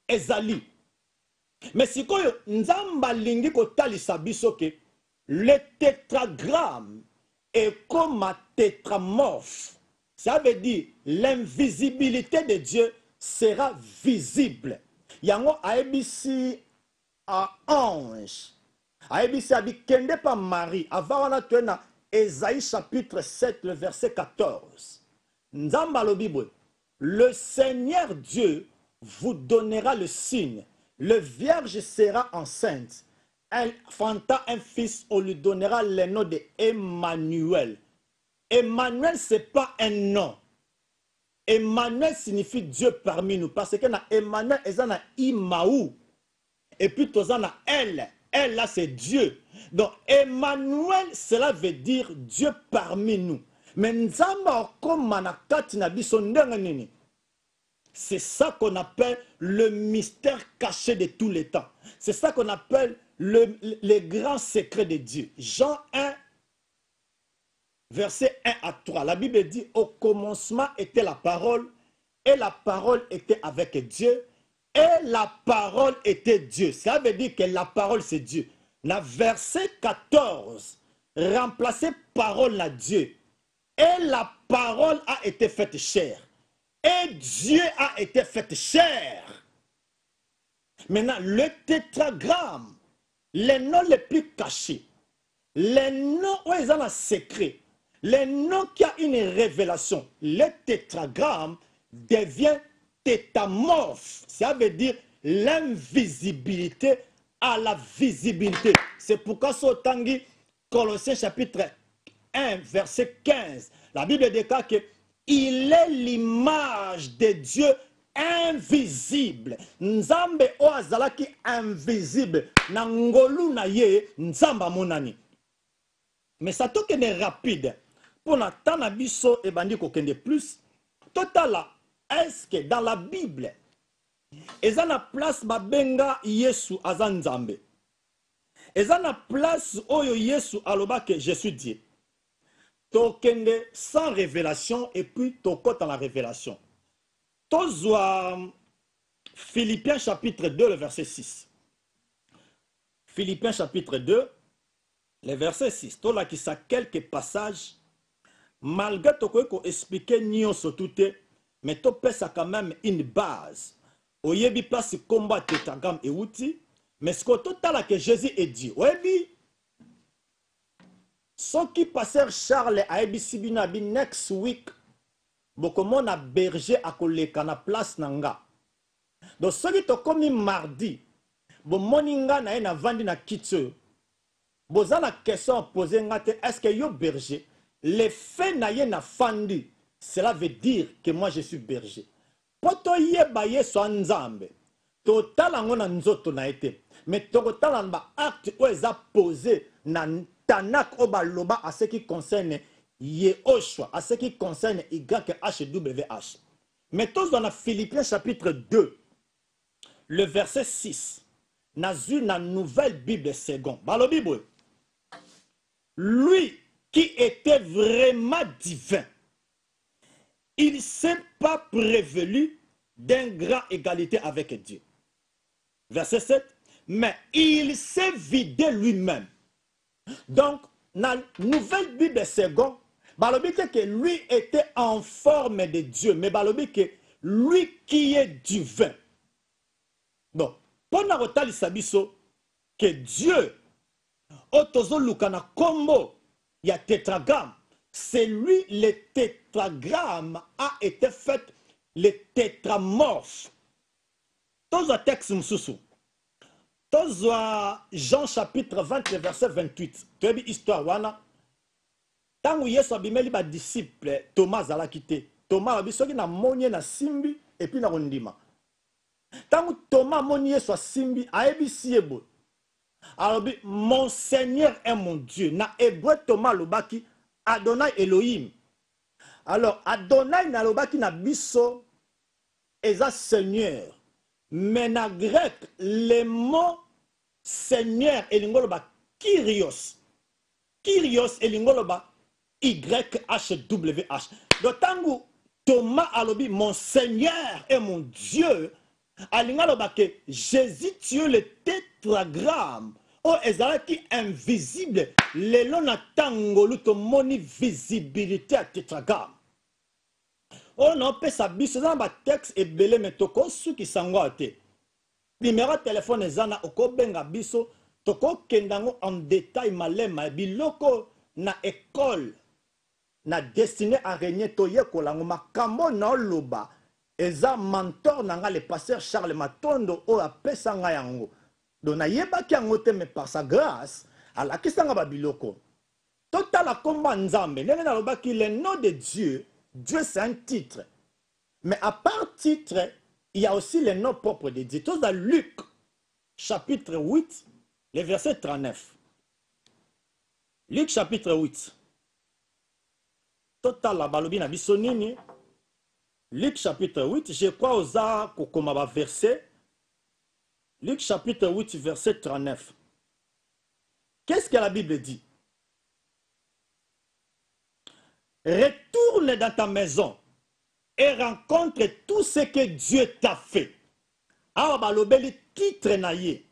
ezali. Mais sikoyo Nzamba lingi kotalisa biso ke le tétragramme est comme un tétramorphe. Ça veut dire l'invisibilité de Dieu sera visible. Yango aebisi a ange. Aebisi abi kende pa Marie avant wana tuena Ésaïe chapitre 7, le verset 14. Nzamba lo Bible. Le Seigneur Dieu vous donnera le signe. Le vierge sera enceinte. Elle enfantera un fils, on lui donnera le nom de Emmanuel. Emmanuel, ce n'est pas un nom. Emmanuel signifie Dieu parmi nous. Parce que Emmanuel, il y a Imaou. Et puis, il y a elle. Elle, là, c'est Dieu. Donc, Emmanuel, cela veut dire Dieu parmi nous. Mais c'est ça qu'on appelle le mystère caché de tous les temps. C'est ça qu'on appelle les grands secrets de Dieu. Jean 1, verset 1 à 3. La Bible dit, au commencement était la parole, et la parole était avec Dieu, et la parole était Dieu. Ça veut dire que la parole c'est Dieu. Le verset 14, remplacer parole à Dieu. Et la parole a été faite chair. Et Dieu a été fait chair. Maintenant, le tétragramme, les noms les plus cachés, les noms où ils ont un secret, les noms qui ont une révélation, le tétragramme devient tétamorphe. Ça veut dire l'invisibilité à la visibilité. C'est pourquoi sur Tanguy, Colossiens chapitre 1, verset 15, la Bible déclare que il est l'image de Dieu invisible. Nzambe o azalaki invisible. Nangolu na ye nzamba monani. Mais ça tokende rapide. Pour la tanabiso et bandi kokende plus. Totala, est-ce que dans la Bible, ezana place babenga Yesu azan nzambe. Ezana place oyo Yesu aloba que je suis Dieu. Tokende sans révélation et puis tokot dans la révélation. Tozwa Philippiens chapitre 2, le verset 6. Philippiens chapitre 2, le verset 6. Tola qui sa quelques passages. Malgré toko expliquer nyon sotoute, mais to pesa quand même une base. Oyebi place combat tétragramme et outil. Mais ce que tout à que Jésus est dit, oui, ce qui passèrent Charles à Ebisibinabi next week, beaucoup na berger à koleka na place nanga. Donc ce qui est comme mardi, bon moninga na vandi na kitso. Boza la question posée ngate, est-ce que yo berger? Les faits na ye na fandi, cela veut dire que moi je suis berger. Poto ye ba ye so nzambe. Total ngona nzoto na été. Mais total ba acte o eza posé na tanak o ba loba à ce qui concerne Yehoshua, à ce qui concerne YHWH. Mais tous dans la Philippiens chapitre 2, le verset 6, na une nouvelle Bible seconde. Balo Bible. Lui qui était vraiment divin, il ne s'est pas prévenu d'une grande égalité avec Dieu. Verset 7. Mais il s'est vidé lui-même. Donc, dans la nouvelle Bible seconde, balobi que lui était en forme de Dieu, mais balobi que lui qui est divin. Donc, pendant que sabiso que Dieu, otozo lukana kombo, il y a tétragramme. C'est lui, le tétragramme a été fait le tétramorphe. Dans un texte moussou. Dans Jean chapitre 20, verset 28. Tu as vu histoire wana. Tant que Yesu abimeli ba disciple Thomas a quitté. Thomas a biso na monye na simbi et puis na rondima. Tant que Thomas monye Yesu simbi a ebisi ebo. Alors mon Seigneur est mon Dieu. Na hébreu Thomas lobaki Adonai Elohim. Alors Adonai na lobaki na biso eza Seigneur. Mais na grec le mot Seigneur elingoloba Kyrios. Kyrios elingoloba YHWH. D'autant Thomas alobi mon Seigneur est mon Dieu. Alingaloba que Jésus Dieu le tétragramme. Oh ezalaki invisible. Lelo na tango luto moni visibilité à tétragramme. On a fait ça biso dans ba texte et belé mais toko su ki sango ate. Numéro téléphone ezana oko benga biso toko kendango en détail malema biloko na école na destiné à régner toye kolango makambo na loba eza mentor nanga le pasteur Charles Matondo o apesa nga yango. Donc na yeba ki yango te mais par sa grâce ala kisanga ba biloko. Total a komba nzambe nene na loba ki le nom de Dieu. Dieu, c'est un titre. Mais à part titre, il y a aussi les noms propres de Dieu. Tous dans Luc, chapitre 8, le verset 39. Luc, chapitre 8. Total la balobi na bisonini. Luc, chapitre 8, je crois aux arts comme verset. Luc, chapitre 8, verset 39. Qu'est-ce que la Bible dit? Retourne dans ta maison et rencontre tout ce que Dieu t'a fait. Alors, balobeli titre naïe.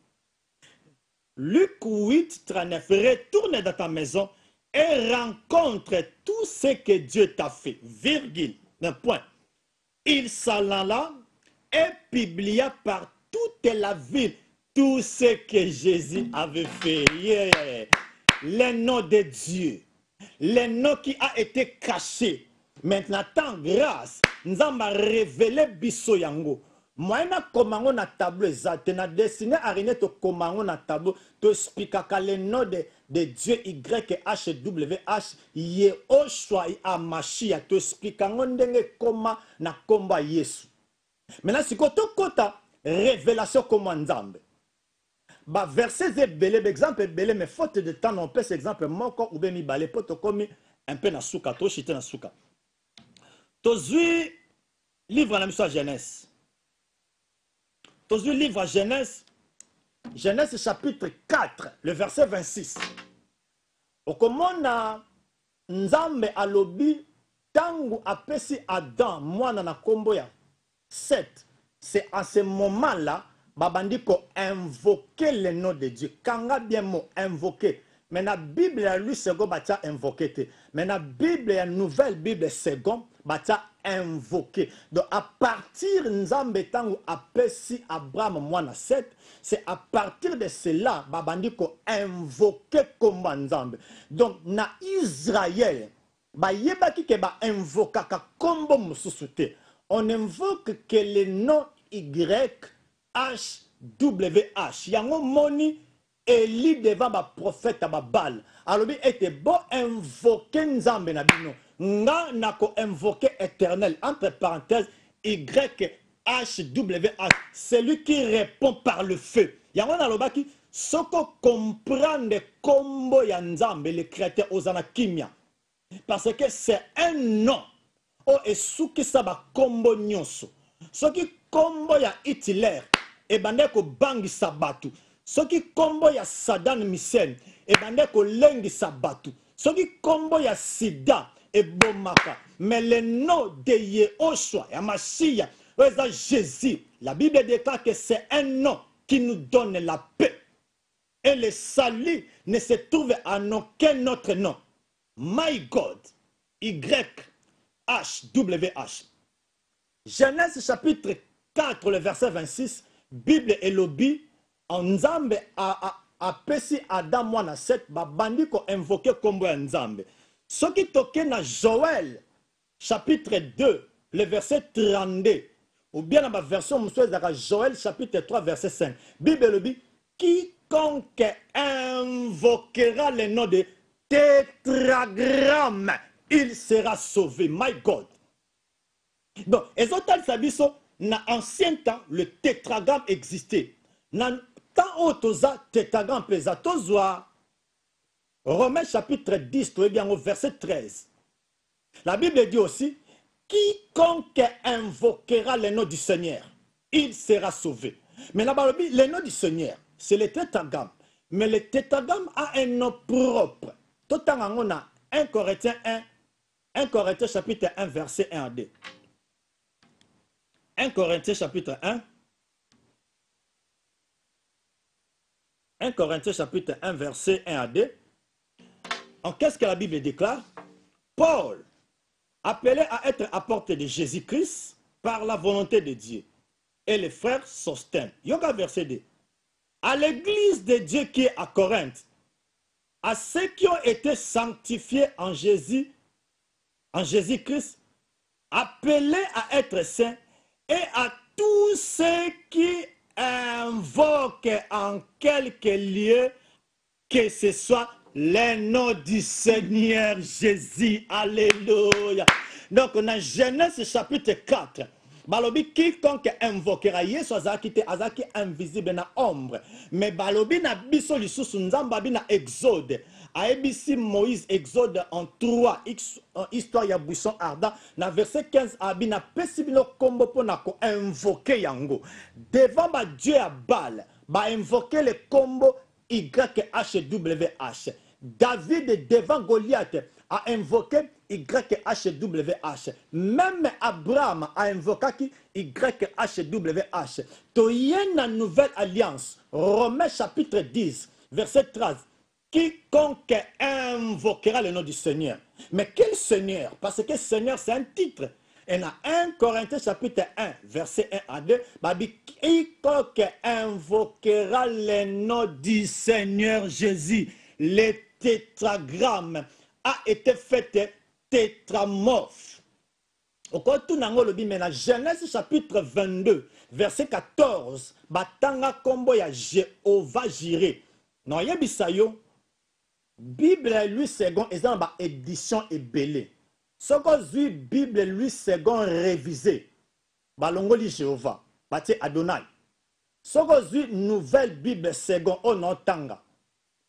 Luc 8, 39. Retourne dans ta maison et rencontre tout ce que Dieu t'a fait. Virgule. Un point. Il s'allala et publia par toute la ville tout ce que Jésus avait fait. Yeah. Le nom de Dieu. Le nom qui a été caché. Maintenant, grâce, nous avons révélé biso yango. Moi, na komango na tableau exact, na dessiné à rien to komango na tableau, to expliquer que le nom de Dieu YHWH, Yehoshua Amashia, to expliquer ndenge koma na komba Yesu. Maintenant, si koto kota révélation comme nzambe. Bah verset belé exemple belé mais faute de temps on peut cet exemple moko ou bien mi balé poto comme un peu na souka to chité na souka. Tozui livre la mission Genèse. Tozui livre Genèse. Genèse chapitre 4, le verset 26. Okomona nzambe alobi tangu apesi Adam mwana na kombo ya 7. C'est à ce moment-là babandi ko invoquer le nom de Dieu. Kanga bien mot invoquer. Mais la Bible a lui second batia invoquer te. Mais la Bible a nouvelle Bible second batia invoquer. Donc à partir nzambe tango apesi Abraham mwana Seth, c'est à partir de cela babandi ko invoquer comme nzambe. Donc na Israël ba yebaki ke ba invokaka kombo mususu te. On invoque que le nom YHWH. Yango moni Eli devant ba prophète ba Baal. Alors il était bon invoquer nzambe na bino. Nga nako invoquer éternel entre parenthèses YHWH. Celui qui répond par le feu. Yango na lobaki soko comprendre kombo ya nzambe le créateur ozana kimia. Parce que c'est un nom. O esuki saba kombo nyonso. Soki kombo ya Hitler e bande ko bangi sabatu. Soki kombo ya Saddam Hussein e bande ko lengi sabatu. Soki kombo ya Sida e bomaka. Mais le nom de Yehoshua ya Mashiach, Jésus, la Bible déclare que c'est un nom qui nous donne la paix. Et le salut ne se trouve en aucun autre nom. My God, YHWH. Genèse chapitre 4, le verset 26, Bible et lobby, en Nzambe a pesi Adam mwana Seth, babandi ko invoqué kombo ya Nzambe. Ce qui toque na Joël, chapitre 2, le verset 32, ou bien dans ma version, monsieur Joël, chapitre 3, verset 5, Bible et lobby, quiconque invoquera le nom de tétragramme, il sera sauvé. My God. Donc, et autres sabiso, dans l'ancien temps, le tétragramme existait. Dans temps autosa, tétragramme pesa, tozwa, Romains chapitre 10, au verset 13. La Bible dit aussi, quiconque invoquera le nom du Seigneur, il sera sauvé. Mais là-bas, le nom du Seigneur, c'est le tétragramme. Mais le tétragramme a un nom propre. Tout le temps, on a 1 Corinthiens 1 Corinthiens chapitre 1, verset 1 à 2. 1 Corinthiens chapitre 1. 1 Corinthiens chapitre 1, verset 1 à 2. Qu'est-ce que la Bible déclare? Paul, appelé à être apporté de Jésus-Christ par la volonté de Dieu. Et les frères sostiennent. Yoga verset 2. À l'église de Dieu qui est à Corinthe, à ceux qui ont été sanctifiés en Jésus-Christ, appelés à être saints, et à tous ceux qui invoquent en quelque lieu que ce soit le nom du Seigneur Jésus. Alléluia. Donc, on a Genèse chapitre 4. Balobi quiconque invoquera Yesu azaki te azaki invisible na ombre. Mais balobi na biso lisusu nzamba bi na Exode. Aebisi Moïse Exode en 3 histoire ya buisson ardent na verset 15 abina pesibino kombo pona ko invoquer yango devant ba Dieu à Baal ba invoquer le combo YHWH. David devant Goliath a invoqué YHWH. Même Abraham a invoqué YHWH. Toyen la nouvelle alliance, Romains chapitre 10, verset 13. Quiconque invoquera le nom du Seigneur. Mais quel Seigneur? Parce que Seigneur, c'est un titre. Et dans 1 Corinthiens chapitre 1, verset 1 à 2, quiconque invoquera le nom du Seigneur Jésus, le tétragramme a été fait tétramorphe. Au côté de Genèse chapitre 22, verset 14, batanga kombo ya Jéhovah Jireh. Non, yebisayo, Bible lui second, et dans ba édition ébélée. Ce que Bible lui second révisé, balongoli Jéhovah, bâti Adonai. Ce que nouvelle Bible second, onotanga,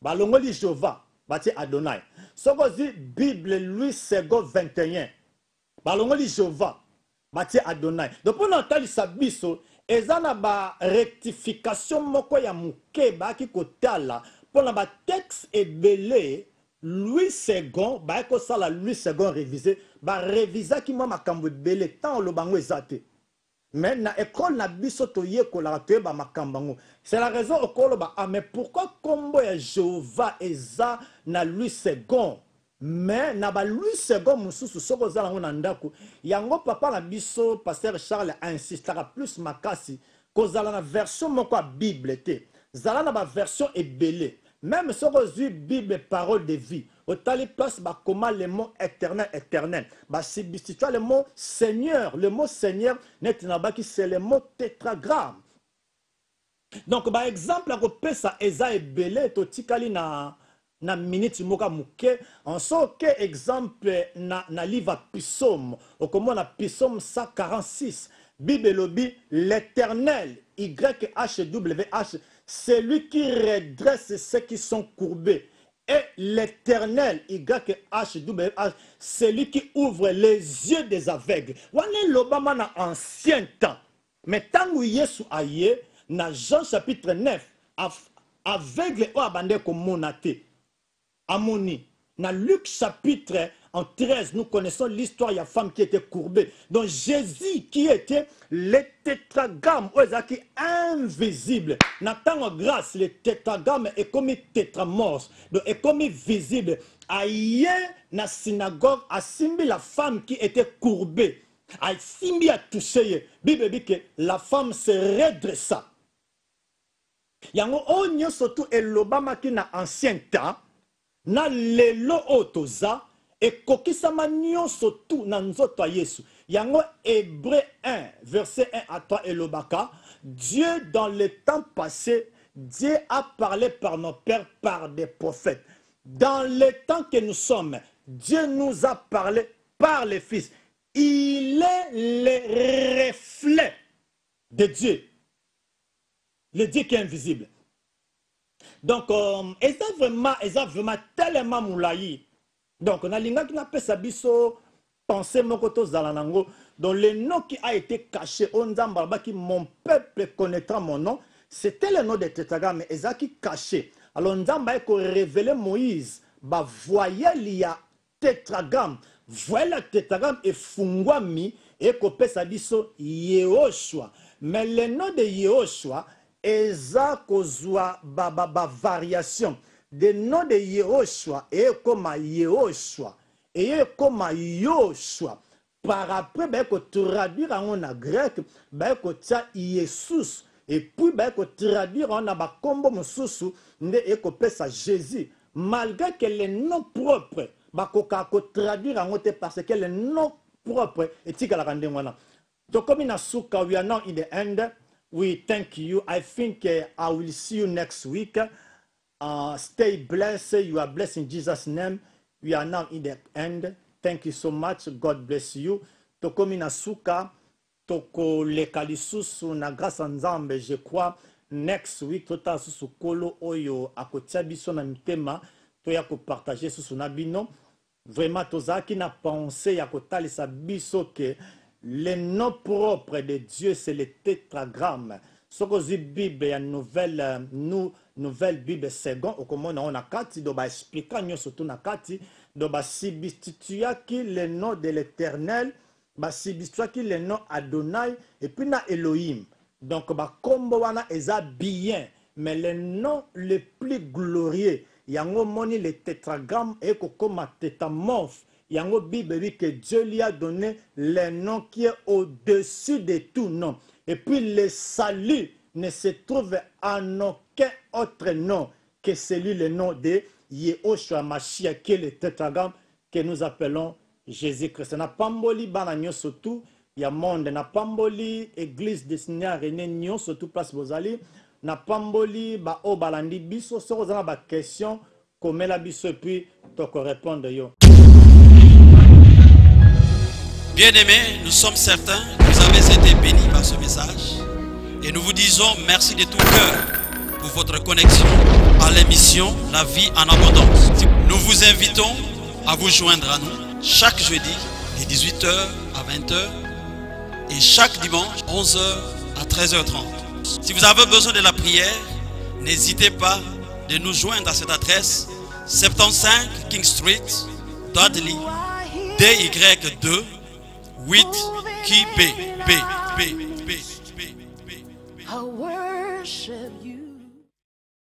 balongoli Jéhovah, bâti Adonai. Ce que Bible lui second 21, balongoli Jéhovah, bâti Adonai. Donc pour l'entendre sabiso, ezana ba rectification moko ya muke ba ki kotala pour la ba texte ébélé. Louis II, bah que ça la Louis II révisé, bah révisa qui m'a makambo belé tant le bango ezate. Mais na école na biso to ye ko la te ba makambango. C'est la raison au kolo ba ah mais pourquoi combo ya Jéhovah eza na Louis II? mais na ba Louis II mususu soko zala ngo na ndako yango papa na biso pasteur Charles insistera plus makasi kozala na version moko ya Bible te zala na ba version ebele même soko zui Bible parole de vie otali place ba comment le mot éternel éternel ba substituer le mot Seigneur net na ba ki c'est le mot tétragramme. Donc par exemple à kopesa eza ebele to tikali na minute moka muke en so que exemple na livre Psaume okomona Psaume 146 Bible lobi l'Éternel YHWH c'est lui qui redresse ceux qui sont courbés et l'Éternel YHWH c'est lui qui ouvre les yeux des aveugles. Wane lobama na ancien temps mais tangu Yesu aye na Jean chapitre 9 aveugle o abande komona te amoni na Luc chapitre en 13 nous connaissons l'histoire de la femme qui était courbée donc Jésus qui était le tétragramme qui invisible na tango grâce le tétragramme est comme tétramorphe donc est comme visible aye na synagogue asimbi la femme qui était courbée asimbi a touché Bible dit que la femme se redressa yango onyo surtout elobama ki na ancien temps na lelo otoza et kokisama nyonso tout na nzoto ya Yesu yango Hébreu 1 verset 1 à 3 elobaka Dieu dans le temps passé Dieu a parlé par nos pères par des prophètes dans le temps que nous sommes Dieu nous a parlé par les fils il est le reflet de Dieu le Dieu qui est invisible. Donc, c'est vraiment tellement moulaï. Donc, on a l'inga qui n'a pas sa biso pensée mokoto zalanango. Donc, le nom qui a été caché, on dit qui mon peuple connaîtra mon nom. C'était le nom de tétragramme, mais ils ont caché. Alors, on a révélé Moïse, bah voyez il y a tétragramme, voyez le tétragramme et fungwami et kopé sa biso Yehoshua. Mais le nom de Yehoshua eza kozwa variation de nom de Yehoshua et comme Yehoshua et comme Yoshua par après ben ko traduire en grec ben ko tia Jesus et puis ben ko traduire en ba kombo mususu nde e ko pesa Jésus malgré que les noms propres ba ko traduire en te parce que les noms propres etika la kande wana to comme na suka we are now in the end. We thank you. I think I will see you next week. Stay blessed. You are blessed in Jesus' name. We are now in the end. Thank you so much. God bless you. Toko minasuka, toko lekalisusu na grâce nzambe, je crois. Next week, tota susu kolo oyo akotia biso na mitema, to ya ko partager susu na bino. Vraiment, tozaki na pensé ya kotalisa biso ke le nom propre de Dieu, c'est le tétragramme. Ce que la Bible, il y a une nouvelle Bible seconde, au comment on a kati, donc expliquer nous surtout na kati, donc substituer qui le nom de l'Éternel, substituer qui le nom Adonai et puis na Elohim. Donc combo wana eza bien, mais le nom le plus glorieux, yango moni le tétragramme et comme tétamorphe. Yango Bible dit que Dieu lui a donné le nom qui est au-dessus de tout nom. Et puis le salut ne se trouve en aucun autre nom que celui, le nom de Yehoshua Mashiach, qui est le tétragramme que nous appelons Jésus-Christ. Na pamboli bananyo surtout, il y a monde, na pamboli église de Seigneur René Nyon surtout place Bozali, na pamboli ba o balandi biso so za ba question comme la biso et puis toko répondre yo. Bien-aimés, nous sommes certains que vous avez été bénis par ce message et nous vous disons merci de tout cœur pour votre connexion à l'émission La Vie en Abondance. Nous vous invitons à vous joindre à nous chaque jeudi de 18h à 20h et chaque dimanche 11h à 13h30. Si vous avez besoin de la prière, n'hésitez pas de nous joindre à cette adresse 75 King Street, Dudley, DY2 8 qui P.